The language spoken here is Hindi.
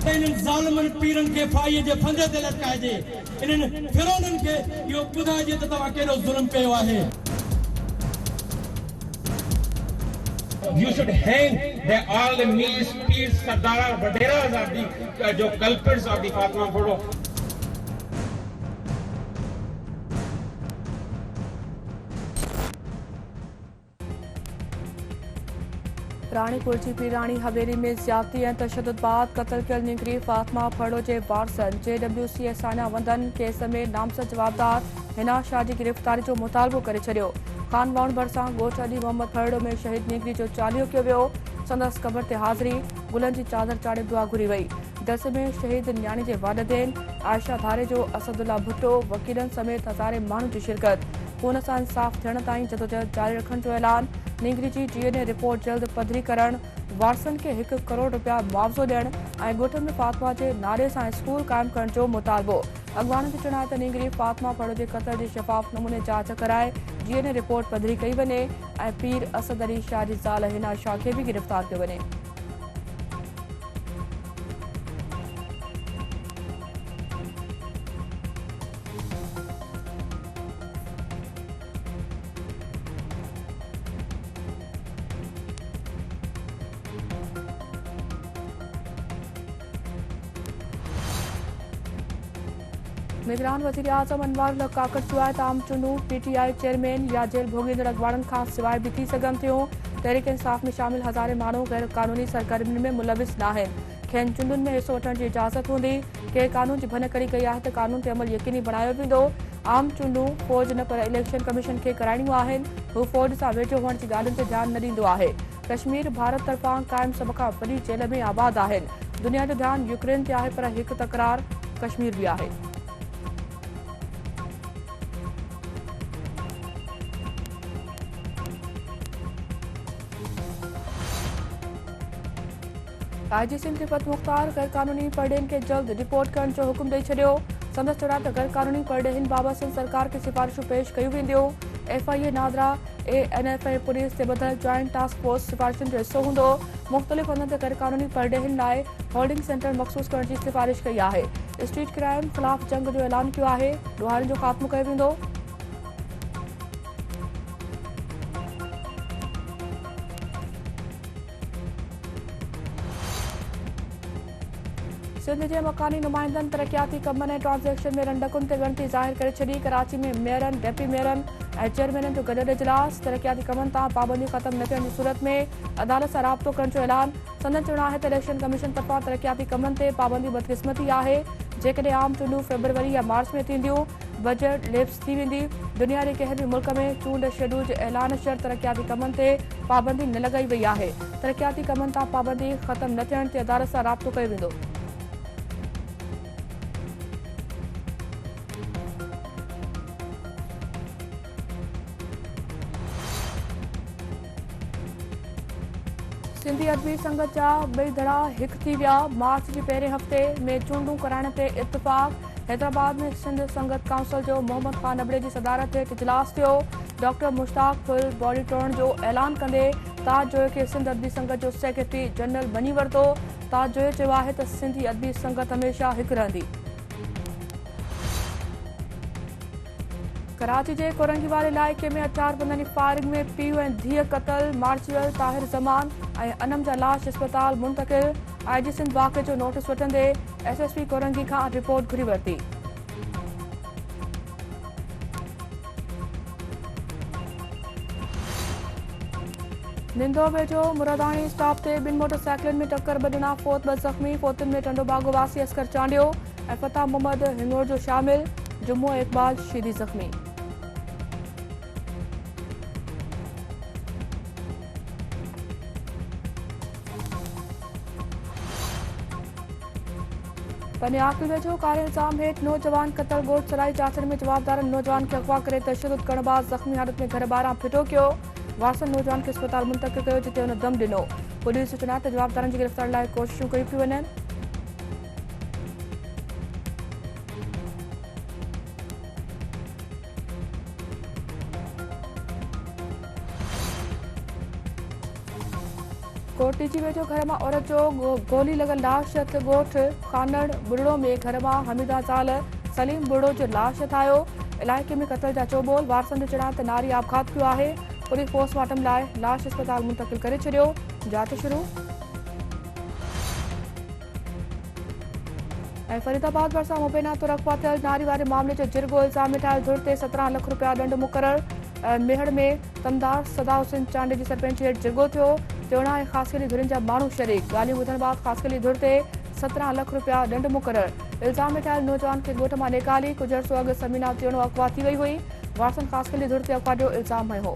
इन्हनि ज़ालिमनि पीरनि खे फाईअ जे फंदे ते लटकाइजे, इन्हनि फिरौननि खे इहो ॿुधाइजे त तव्हां केॾो ज़ुल्म कयो आहे। You should hang all the Mirs, Pirs, Sardar, Vaderas of the culprits of the Fatima photo. Ranipur जी पीरानी हवेली में ज्यादती ऐं तशद्दुद बाद क़त्ल कयल निगरी फातिमा फड़ो जे वारसनि JWC साना वंदन केस में नामज़द जवाबदार हिना शाह जी गिरफ़्तारी जो मुतालबो करे छॾियो। खान वाउंड भरिसां ॻोठ अली मोहम्मद फड़ो में शहीद निगरी जो चालीहो कयो वियो। संदसि क़बर ते हाज़िरी गुलनि जी चादर चाढ़े दुआ घुरी वई। दस में शहीद न्याणी जे वालिदैन आयशा धारे जो असदुल्ला भुट्टो वकीलनि समेत हज़ारे माण्हुनि जी शिरकत। खून सां इंसाफ़ थियण ताईं जदोजहद जारी रखण जो ऐलान। निगरी जी DNA रिपोर्ट जल्द पधरी करण, वारसनि खे ₹1 करोड़ मुआवज़ो ॾियण ऐं ॻोठ में फातिमा जे नाले सां स्कूल क़ाइमु करण जो मुतालबो। अॻवाननि जो चवणु आहे त निगरी फातिमा फड़ो जे क़त्ल जी शफ़ाफ़ नमूने जांच कराए DNA रिपोर्ट पधरी कई वञे ऐं पीर असद अली शाह जी ज़ाल हिना शाह खे बि गिरफ़्तार कयो वञे। निगरान वज़ीर आज़म अनवारुल हक़ काकड़ चयो आहे त आम चूंडूं PTI चेयरमैन या जेल भोॻींदड़ अॻवाननि खां सवाइ बि थी सघनि थियूं। तहरीक इंसाफ़ में शामिल हज़ारे माण्हू गैर क़ानूनी सरगर्मियुनि में मुलविस न आहिनि। खेनि चूंडुनि में हिसो वठण जी इजाज़त हूंदी। कंहिं क़ानून जी भनकड़ी कई आहे त क़ानून ते अमल यकीनी बणायो वेंदो। आम चूंडूं फ़ौज न पर इलेक्शन कमीशन खे कराइणियूं आहिनि। हू फ़ौज सां वेझो हुअण जी ॻाल्हियुनि ते ध्यानु न ॾींदो आहे। कश्मीर भारत तरफ़ां क़ाइमु सभ खां वॾी जेल में आबाद आहिनि। दुनिया जो ध्यानु यूक्रेन ते आहे पर हिकु तकरार कश्मीर बि आहे। IG सिंध तिब्बत मुख़्तार गैर कानूनी परडेन के जल्द रिपोर्ट करण जो हुकुम ॾेई छॾियो। संदसि चवण त गैर कानूनी परडेन बाबति सरकार के सिफ़ारिशूं पेश कयूं वेंदियूं। FIA नादरा ANF ऐं पुलिस ते ॿधल जॉइंट टास्क फोर्स सिफ़ारिशुनि जो हिसो हूंदो। मुख़्तलिफ़ हंधनि ते गैर कानूनी परडेन लाइ होल्डिंग सेंटर मख़सूस करण जी सिफ़ारिश कई आहे। स्ट्रीट क्राइम ख़िलाफ़ जंग जो ऐलान कयो आहे। ॾोहारियुनि जो ख़ात्मो कयो वेंदो। सिंध जे मकानी नुमाइंदनि तरक़ियाती कमनि ऐं ट्रांज़ेक्शन में रंडकुनि ते ॻणती ज़ाहिर करे छॾी। कराची में मेयरनि, डेप्टी मेयरनि ऐं चेयरमैननि जो गॾियल इजलास। तरक़ियाती कमनि तां पाबंदियूं ख़त्म न थियण जी सूरत में अदालत सां राब्तो करण जो ऐलान। संदन चवणु आहे त इलेक्शन कमीशन तरफ़ां तरक़ियाती कमनि ते पाबंदी बदक़िस्मती आहे। जेकॾहिं आम चूंडूं फ़रवरी या मार्च में थींदियूं, बजट लेप्स थी वेंदी। दुनिया जे कंहिं बि मुल्क में चूंड शेड्यूल जे ऐलान शर्त तरक़ियाती कमनि ते पाबंदी न लॻाई वई आहे। तरक़ियाती कमनि तां पाबंदी ख़त्म न थियण ते अदालत सां राब्तो कयो वेंदो। सिंधी अदबी संगत जा ॿई धड़ा हिकु थी विया। मार्च जे पहिरें हफ़्ते में चूंडूं कराइण ते इत्तिफ़ाक़। हैदराबाद में सिंध संगत काउंसिल जो मोहम्मद ख़ान अबड़े जी सदारत हेठि इजलास थियो। डॉक्टर मुश्ताक फुल बॉडी तोड़ण जो ऐलान कंदे ताज जोए खे सिंध अदबी संगत जो सेक्रेटरी जनरल बणी वरितो। ताज जोए चयो आहे त सिंधी अदबी संगत हमेशह हिकु रहंदी। कराची जे कोरंगी वारे इलाइक़े में हथियारबंदनि जी फायरिंग में पीउ ऐं धीअ क़तल। मार्चियल ताहिर ज़मान ऐं अनम जा लाश अस्पताल मुंतक़िल। IG सिंध वाक़े जो नोटिस वठंदे SSP कोरंगी खां रिपोर्ट घुरी वरिती। निंदो वेझो मुरादाणी स्टॉप ते ॿिनि मोटरसाइकिलनि में टक्कर ॿ ॼणा फौत ॿ ज़ख़्मी। फौतुनि में टंडो बागो वासी असकर चांडियो ऐं फता मोहम्मद हिंगोर जो शामिल। जुम्मो इक़बाल शीदी ज़ख़्मी। पनियाकल वेझो कारे इल्ज़ाम हेठि नौजवान क़तल। ॻोठ सराई जाचड़ में जवाबदारनि नौजवान खे अगवा करे तशद्दुद करण बाबति ज़ख़्मी हालत में घर ॿाहिरां फिटो कयो। वारसनि नौजवान खे अस्पताल मुंतक़िल कयो जिते हुन दम ॾिनो। पुलिस जो चवणु आहे त जवाबदारनि जी गिरफ़्तारी लाइ कोशिशूं कयूं पियूं वञनि। कोटली वेझो घर में औरत जो गोली लगल लाश ॻोठ खानड़ बुढ़ड़ो में घर में हमीदा ज़ाल सलीम बुढ़ड़ो जो लाश ठाहियो। इलाइक़े में क़त्ल जा चोबोल वारसनि जो चढ़ा त नारी आपघात कियो आहे। पुलिस पोस्टमार्टम लाइ लाश अस्पताल मुंतक़िल करे छॾियो। जांच शुरू। ऐं फरीदाबाद भरिसां मुबैना तो रखवा थियल नारी वारे मामले जो जिरगो इल्ज़ाम में ठाहियल धुर ते 17 लाख रुपया दंड मुक़रर। मेहड़ में तमदार सदा हुसैन चांडे जी सरपंच हेठि जिरगो थियो। चोणा ऐं ख़ासकली धुरनि जा माण्हू शरीक। ॻाल्हियूं ॿुधण बाद ख़ासकली धुर ते 17 लाख रुपया दंड मुक़रर। इल्ज़ाम में ठाहियल नौजवान खे ॻोठ मां निकाली कुझु अर्सो अॻु समीना तियोणो अगवा थी वई हुई। वारसनि ख़ासकली धुर ते अगवा जो इल्ज़ाम हयो हो।